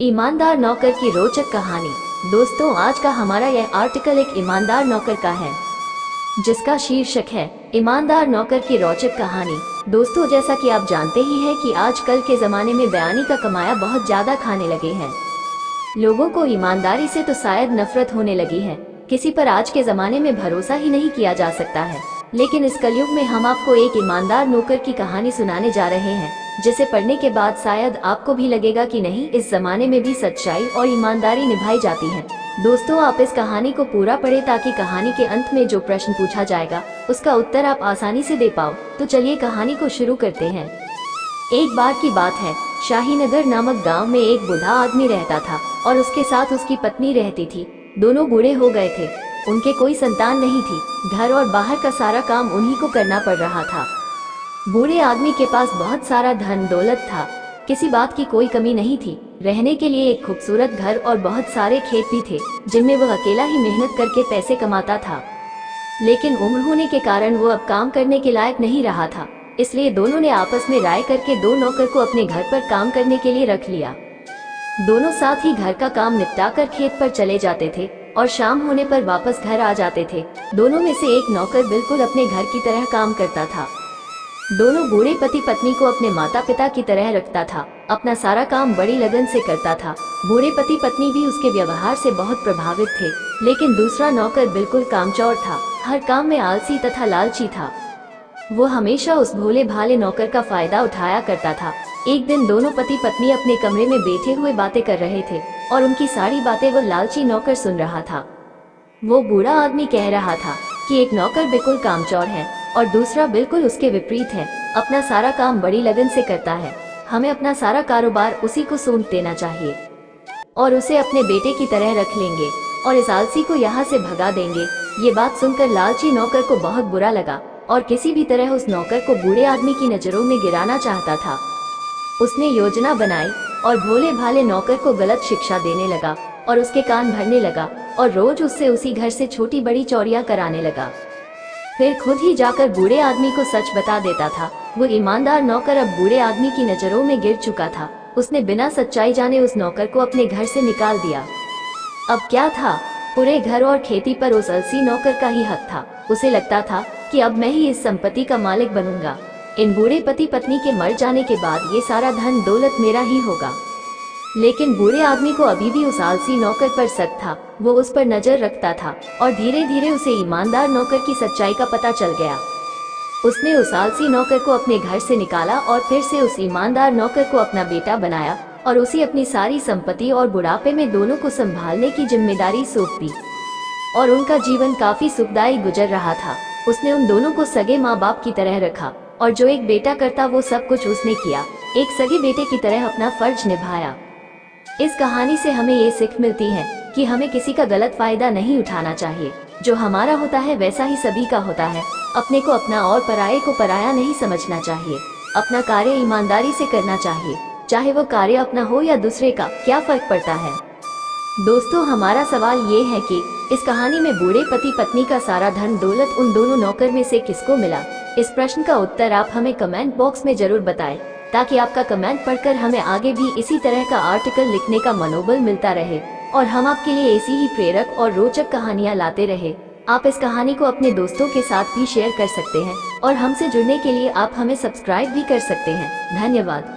ईमानदार नौकर की रोचक कहानी। दोस्तों, आज का हमारा यह आर्टिकल एक ईमानदार नौकर का है, जिसका शीर्षक है ईमानदार नौकर की रोचक कहानी। दोस्तों, जैसा कि आप जानते ही हैं कि आजकल के ज़माने में बयानी का कमाया बहुत ज़्यादा खाने लगे हैं। लोगों को ईमानदारी से तो शायद नफरत होने लगी है। किसी पर आज के ज़माने में भरोसा ही नहीं किया जा सकता है। लेकिन इस कलयुग में हम आपको एक ईमानदार नौकर की कहानी सुनाने जा रहे हैं, जिसे पढ़ने के बाद शायद आपको भी लगेगा कि नहीं, इस जमाने में भी सच्चाई और ईमानदारी निभाई जाती है। दोस्तों, आप इस कहानी को पूरा पढ़ें ताकि कहानी के अंत में जो प्रश्न पूछा जाएगा उसका उत्तर आप आसानी से दे पाओ। तो चलिए कहानी को शुरू करते हैं। एक बार की बात है, शाहीनगर नामक गांव में एक बूढ़ा आदमी रहता था और उसके साथ उसकी पत्नी रहती थी। दोनों बूढ़े हो गए थे, उनके कोई संतान नहीं थी। घर और बाहर का सारा काम उन्हीं को करना पड़ रहा था। बूढ़े आदमी के पास बहुत सारा धन दौलत था, किसी बात की कोई कमी नहीं थी। रहने के लिए एक खूबसूरत घर और बहुत सारे खेत भी थे, जिनमें वह अकेला ही मेहनत करके पैसे कमाता था। लेकिन उम्र होने के कारण वो अब काम करने के लायक नहीं रहा था, इसलिए दोनों ने आपस में राय करके दो नौकर को अपने घर पर काम करने के लिए रख लिया। दोनों साथ ही घर का काम निपटाकर खेत पर चले जाते थे और शाम होने पर वापस घर आ जाते थे। दोनों में से एक नौकर बिल्कुल अपने घर की तरह काम करता था। दोनों बूढ़े पति पत्नी को अपने माता पिता की तरह रखता था, अपना सारा काम बड़ी लगन से करता था। बूढ़े पति पत्नी भी उसके व्यवहार से बहुत प्रभावित थे। लेकिन दूसरा नौकर बिल्कुल कामचोर था, हर काम में आलसी तथा लालची था। वो हमेशा उस भोले भाले नौकर का फायदा उठाया करता था। एक दिन दोनों पति पत्नी अपने कमरे में बैठे हुए बातें कर रहे थे और उनकी सारी बातें वो लालची नौकर सुन रहा था। वो बूढ़ा आदमी कह रहा था कि एक नौकर बिल्कुल कामचोर है और दूसरा बिल्कुल उसके विपरीत है, अपना सारा काम बड़ी लगन से करता है। हमें अपना सारा कारोबार उसी को सौंप देना चाहिए और उसे अपने बेटे की तरह रख लेंगे और इस आलसी को यहाँ से भगा देंगे। ये बात सुनकर लालची नौकर को बहुत बुरा लगा और किसी भी तरह उस नौकर को बूढ़े आदमी की नजरों में गिराना चाहता था। उसने योजना बनाई और भोले भाले नौकर को गलत शिक्षा देने लगा और उसके कान भरने लगा और रोज उससे उसी घर से छोटी बड़ी चोरियां कराने लगा। फिर खुद ही जाकर बूढ़े आदमी को सच बता देता था। वो ईमानदार नौकर अब बूढ़े आदमी की नजरों में गिर चुका था। उसने बिना सच्चाई जाने उस नौकर को अपने घर से निकाल दिया। अब क्या था, पूरे घर और खेती पर उस आलसी नौकर का ही हक था। उसे लगता था कि अब मैं ही इस संपत्ति का मालिक बनूंगा। इन बूढ़े पति पत्नी के मर जाने के बाद ये सारा धन दौलत मेरा ही होगा। लेकिन बूढ़े आदमी को अभी भी उस आलसी नौकर पर शक था। वो उस पर नजर रखता था और धीरे धीरे उसे ईमानदार नौकर की सच्चाई का पता चल गया। उसने उस आलसी नौकर को अपने घर से निकाला और फिर से उस ईमानदार नौकर को अपना बेटा बनाया और उसे अपनी सारी संपत्ति और बुढ़ापे में दोनों को संभालने की जिम्मेदारी सौंप दी। और उनका जीवन काफी सुखदायी गुजर रहा था। उसने उन दोनों को सगे माँ बाप की तरह रखा और जो एक बेटा करता वो सब कुछ उसने किया। एक सगे बेटे की तरह अपना फर्ज निभाया। इस कहानी से हमें ये सीख मिलती है कि हमें किसी का गलत फायदा नहीं उठाना चाहिए। जो हमारा होता है वैसा ही सभी का होता है। अपने को अपना और पराये को पराया नहीं समझना चाहिए। अपना कार्य ईमानदारी से करना चाहिए, चाहे वो कार्य अपना हो या दूसरे का, क्या फर्क पड़ता है। दोस्तों, हमारा सवाल ये है कि इस कहानी में बूढ़े पति पत्नी का सारा धन दौलत उन दोनों नौकर में से किसको मिला? इस प्रश्न का उत्तर आप हमें कमेंट बॉक्स में जरूर बताएं, ताकि आपका कमेंट पढ़कर हमें आगे भी इसी तरह का आर्टिकल लिखने का मनोबल मिलता रहे और हम आपके लिए ऐसी ही प्रेरक और रोचक कहानियाँ लाते रहे। आप इस कहानी को अपने दोस्तों के साथ भी शेयर कर सकते हैं और हमसे जुड़ने के लिए आप हमें सब्सक्राइब भी कर सकते हैं। धन्यवाद।